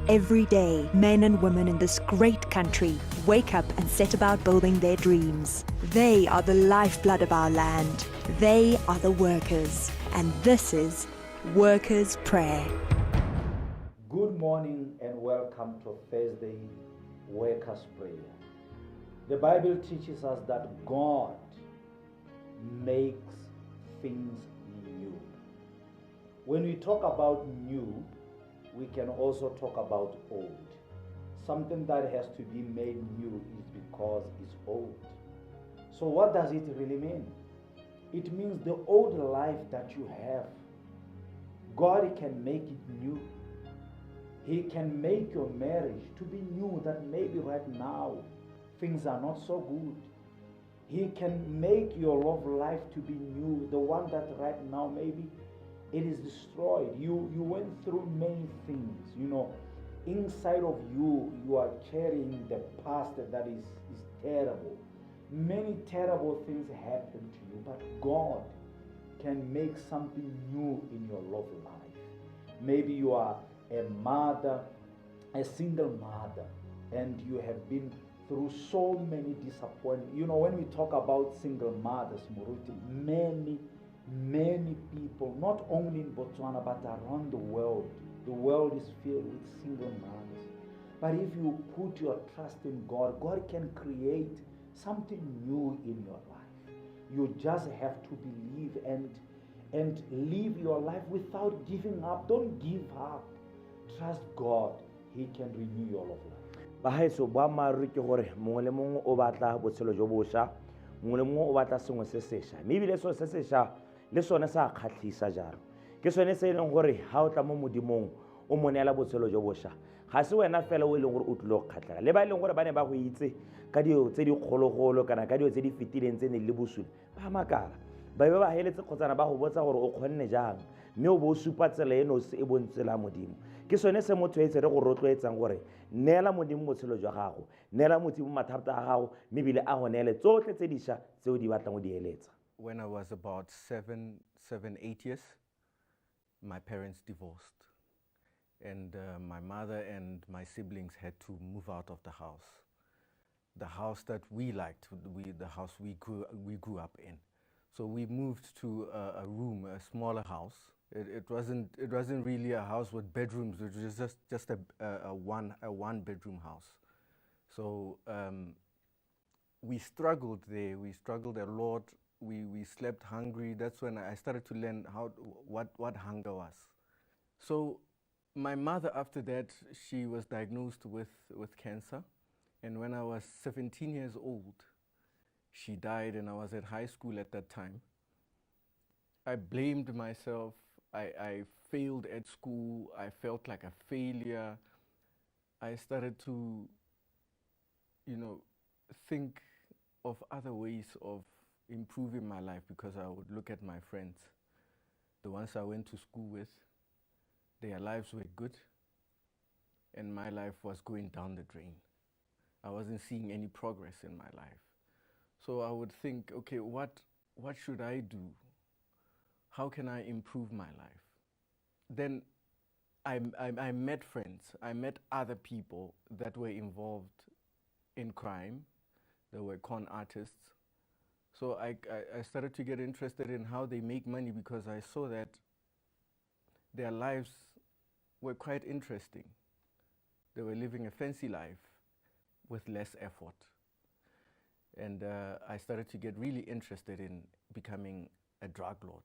Every day, men and women in this great country wake up and set about building their dreams. They are the lifeblood of our land. They are the workers. And this is Workers' Prayer. Good morning and welcome to Thursday Workers' Prayer. The Bible teaches us that God makes things new. When we talk about new, we can also talk about old. Something that has to be made new is because it's old. So what does it really mean? It means the old life that you have, God can make it new. He can make your marriage to be new, that maybe right now things are not so good. He can make your love life to be new, the one that right now maybe it is destroyed. You went through many things, inside of you are carrying the past that is terrible. Many terrible things happen to you, but God can make something new in your love life. Maybe you are a mother, a single mother, and you have been through so many disappointments. When we talk about single mothers, Muruti, many people, not only in Botswana but around the world is filled with single mothers. But if you put your trust in God, God can create something new in your life. You just have to believe and live your life without giving up. Don't give up. Trust God. He can renew your love life. Bahaeso ba maru ke gore mongwe le mongwe o batla botshelo jo bosha, mongwe le mongwe o batla sengwe se sesha. Mme ebile so se sesha le sone sa kgatlhisa jalo. Ke sone se leng gore ha o tla mo modimong o monela botshelo jo bosha. Ga se wena fela o leng gore o tlile go kgatlhega. Le ba leng gore ba ne ba go itse ka dio tse di kgologolo kana ka dio tse di fetileng tse ne le bosula. Ba makala. Ba be ba heletse khotsana ba go botsa gore o kgonne jang. Mme o bo supa tsela eno se e bontsela modimo. Ke sone se motho etse re go rotloetsang gore neela modimo botshelo jwa gago, neela modimo mathata a gago, mme bile a go neele tsotlhe tse diša tse o di batlang o di eletsa. When I was about 8 years, my parents divorced, and my mother and my siblings had to move out of the house that we liked, the house we grew up in. So we moved to a smaller house. It wasn't really a house with bedrooms. It was just a one bedroom house. So we struggled there. We struggled a lot. We slept hungry. That's when I started to learn what hunger was. So my mother, after that, she was diagnosed with cancer, and when I was 17 years old, she died, and I was at high school at that time. I blamed myself. I failed at school. I felt like a failure. I started to, think of other ways of improving my life, because I would look at my friends, the ones I went to school with. Their lives were good, and my life was going down the drain. I wasn't seeing any progress in my life. So I would think, okay, what should I do? How can I improve my life? Then I met friends. I met other people that were involved in crime. They were con artists. So I started to get interested in how they make money, because I saw that their lives were quite interesting. They were living a fancy life with less effort. And I started to get really interested in becoming a drug lord.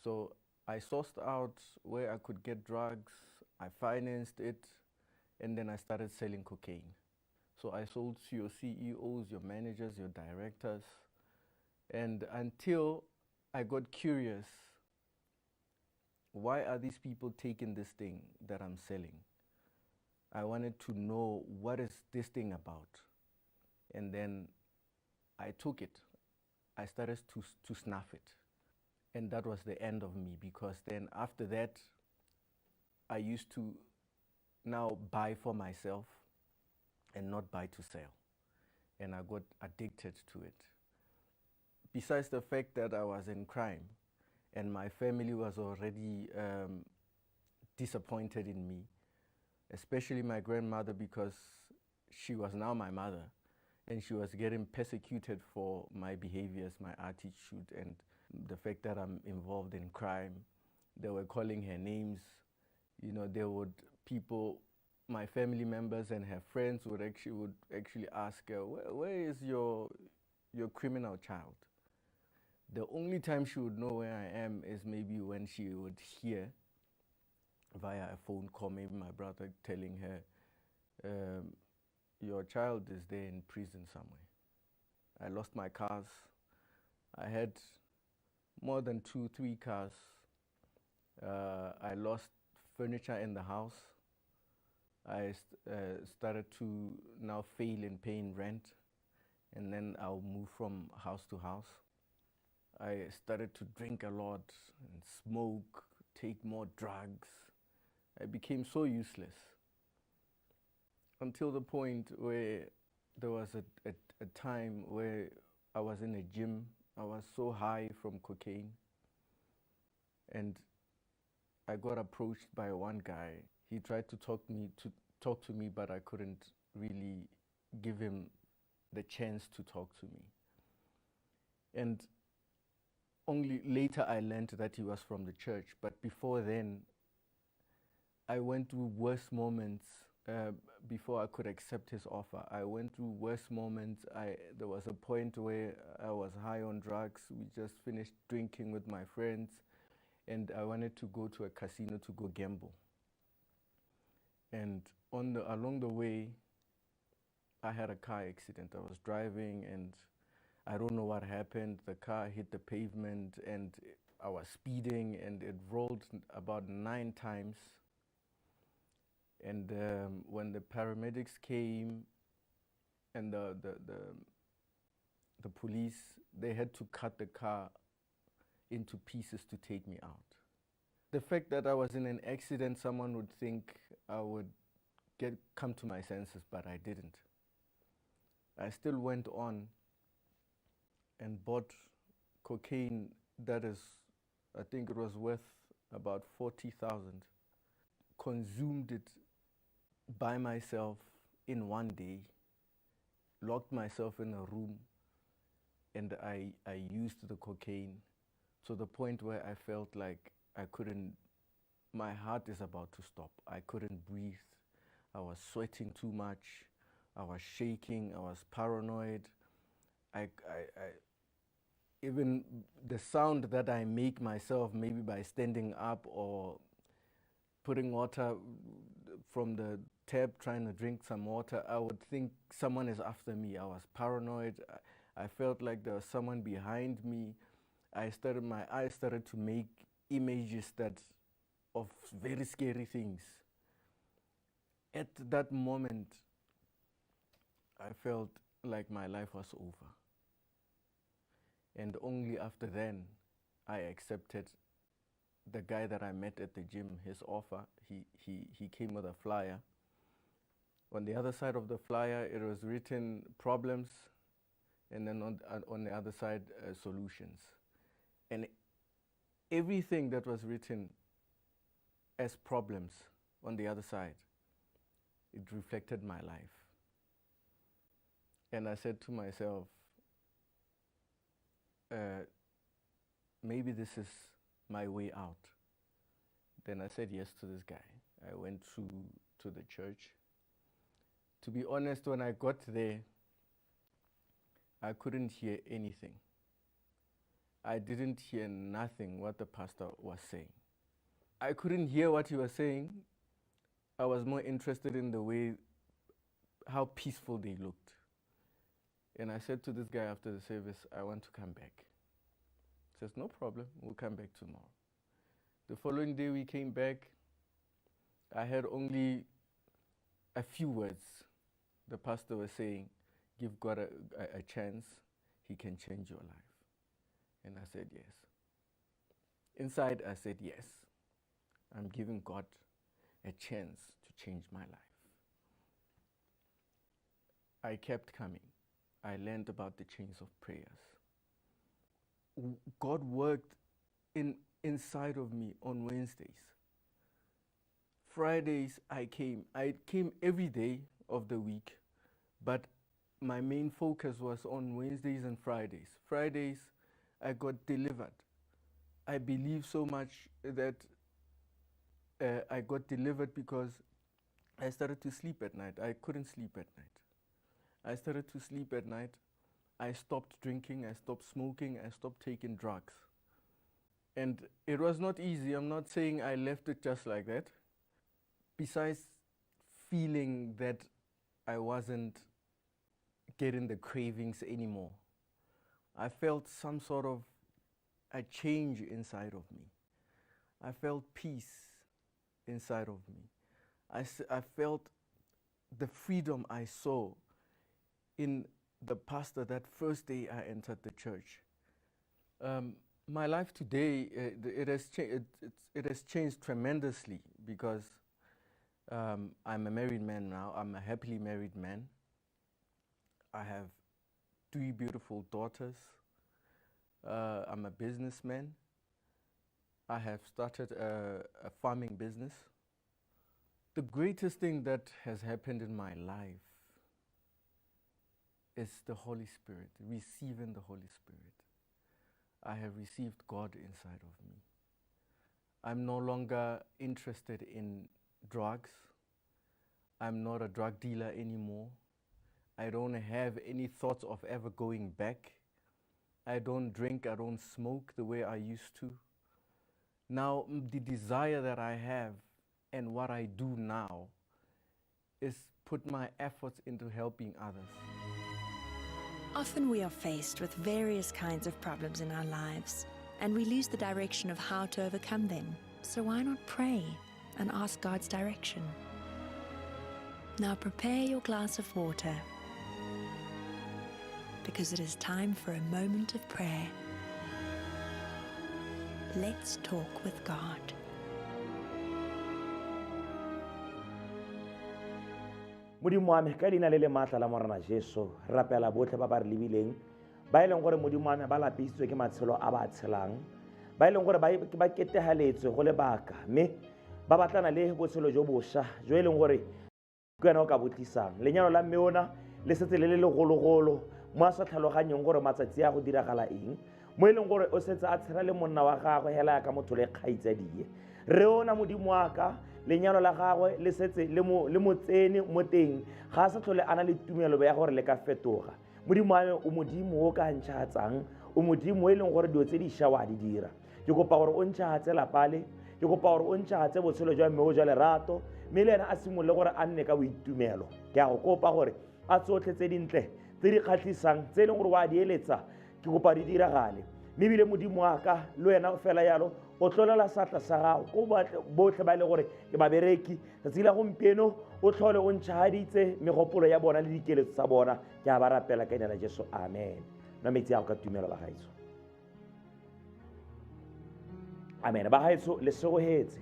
So I sourced out where I could get drugs, I financed it, and then I started selling cocaine. So I sold to your CEOs, your managers, your directors, and until I got curious, why are these people taking this thing that I'm selling? I wanted to know, what is this thing about? And then I took it. I started to snuff it. And that was the end of me, because then after that, I used to now buy for myself and not buy to sell. And I got addicted to it. Besides the fact that I was in crime and my family was already disappointed in me, especially my grandmother, because she was now my mother, and she was getting persecuted for my behaviors, my attitude, and the fact that I'm involved in crime. They were calling her names. You know, people, my family members and her friends would actually ask her, where is your criminal child? The only time she would know where I am is maybe when she would hear via a phone call, maybe my brother telling her, your child is there in prison somewhere. I lost my cars. I had more than 2-3 cars. I lost furniture in the house. I started to now fail in paying rent, and then I'll move from house to house. I started to drink a lot and smoke, take more drugs. I became so useless until the point where there was a time where I was in a gym. I was so high from cocaine, and I got approached by one guy. He tried to talk to me, but I couldn't really give him the chance to talk to me. And only later I learned that he was from the church, but before then, I went through worse moments before I could accept his offer. I went through worse moments. There was a point where I was high on drugs. We just finished drinking with my friends, and I wanted to go to a casino to go gamble. And along the way, I had a car accident. I was driving, and I don't know what happened. The car hit the pavement, and I was speeding, and it rolled about 9 times. And when the paramedics came and the police, they had to cut the car into pieces to take me out. The fact that I was in an accident, someone would think I would come to my senses, but I didn't. I still went on and bought cocaine that is, I think it was worth about 40,000. Consumed it by myself in one day, locked myself in a room, and I used the cocaine to the point where I felt like my heart is about to stop. I couldn't breathe. I was sweating too much. I was shaking. I was paranoid. Even the sound that I make myself, maybe by standing up or putting water from the tap, trying to drink some water, I would think someone is after me. I was paranoid. I felt like there was someone behind me. My eyes started to make images of very scary things. At that moment, I felt like my life was over. And only after then, I accepted the guy that I met at the gym, his offer. He came with a flyer. On the other side of the flyer, it was written problems, and then on the other side, solutions. And everything that was written as problems on the other side, it reflected my life. And I said to myself, maybe this is my way out. Then I said yes to this guy. I went to the church. To be honest, when I got there, I couldn't hear anything. I didn't hear nothing what the pastor was saying. I couldn't hear what he was saying. I was more interested in the way, how peaceful they looked. And I said to this guy after the service, I want to come back. He says, no problem, we'll come back tomorrow. The following day we came back. I heard only a few words. The pastor was saying, give God a chance, he can change your life. And I said yes. Inside I said yes, I'm giving God a chance to change my life. I kept coming. I learned about the chains of prayers. God worked inside of me on Wednesdays. Fridays I came. I came every day of the week, but my main focus was on Wednesdays and Fridays. Fridays I got delivered. I believe so much that I got delivered because I started to sleep at night. I couldn't sleep at night. I started to sleep at night. I stopped drinking, I stopped smoking, I stopped taking drugs. And it was not easy. I'm not saying I left it just like that. Besides feeling that I wasn't getting the cravings anymore, I felt some sort of a change inside of me. I felt peace inside of me. I felt the freedom I saw in the pastor that first day I entered the church. My life today, it has changed tremendously because I'm a married man now. I'm a happily married man. I have 3 beautiful daughters. I'm a businessman. I have started a farming business. The greatest thing that has happened in my life is the Holy Spirit, receiving the Holy Spirit. I have received God inside of me. I'm no longer interested in drugs. I'm not a drug dealer anymore. I don't have any thoughts of ever going back. I don't drink, I don't smoke the way I used to. Now, the desire that I have and what I do now is put my efforts into helping others. Often we are faced with various kinds of problems in our lives, and we lose the direction of how to overcome them. So why not pray and ask God's direction? Now prepare your glass of water, because it is time for a moment of prayer. Let's talk with God. Modimo wa me ka leina le le maatla la morena Jesu re rapela botlhe ba ba re lebileng ba e leng gore Modimo wa me ba lapisitswe ke matshelo a ba tshelang ba e leng gore ba ketegaletswe go lebaka mme ba batlana le botshelo jo bošwa jo e leng gore ke wena o ka botlisang lenyalo la mme ona le setse le legologolo mo a sa tlhaloganyeng gore matsatsi a go diragala eng mo e leng gore o setse a tshela le monna wa gagwe hela ka motho le kgaitsadie re ona Modimo wa ka lenyalo la gagwe le setse le mo tsene mo teng ga sa tlhole ana le tumelo ya gore le ka fetoga Modimo wa me o Modimo o ka ntšhatsang o Modimo e leng gore dio tse di shawa di dira ke kopa gore o ntšhatse lapale ke kopa gore o ntšhatse botshelo jwa mme o jwa lerato mme le ena a simolole gore a nne ka boitumelo ke a go kopa gore a tsotlhe tse dintle tse di kgatlhisang tse e leng gore wa di eletsa ke kopa di diragale mme ebile Modimo wa ka le wena fela yalo o tlolela satla sa gago go botlhe ba ile gore ke babereki tsatsi la gompieno o tlhole o ntšhaditse megopolo ya bona le dikeletso tsa bona ke a ba rapela ka leina la Jesu amen nwa metsi a go ka tumelo ba gaetso amen ba gaetso le segogetse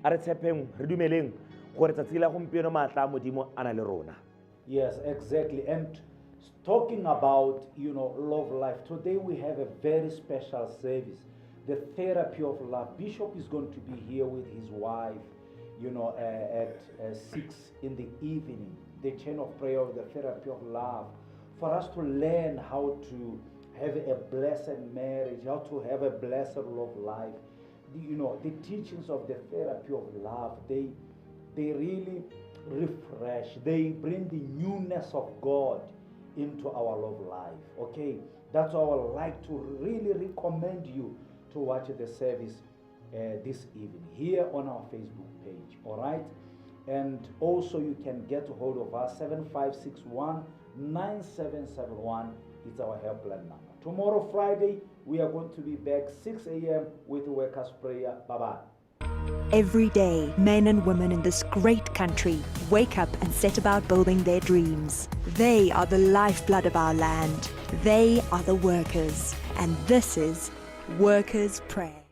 a re tshepeng re dumeleng gore tsatsi la gompieno maatla a Modimo a na le rona. Yes, exactly. And talking about, love life, today we have a very special service, the therapy of love. Bishop is going to be here with his wife, at 6 in the evening, the chain of prayer of the therapy of love, for us to learn how to have a blessed marriage, how to have a blessed love life. The teachings of the therapy of love, they really refresh, they bring the newness of God into our love life. Okay, that's why I would like to really recommend you to watch the service this evening here on our Facebook page. All right, and also you can get a hold of us 7561-9771. It's our helpline number. Tomorrow Friday we are going to be back 6 a.m. with Workers' Prayer. Bye bye. Every day, men and women in this great country wake up and set about building their dreams. They are the lifeblood of our land. They are the workers. And this is Workers' Prayer.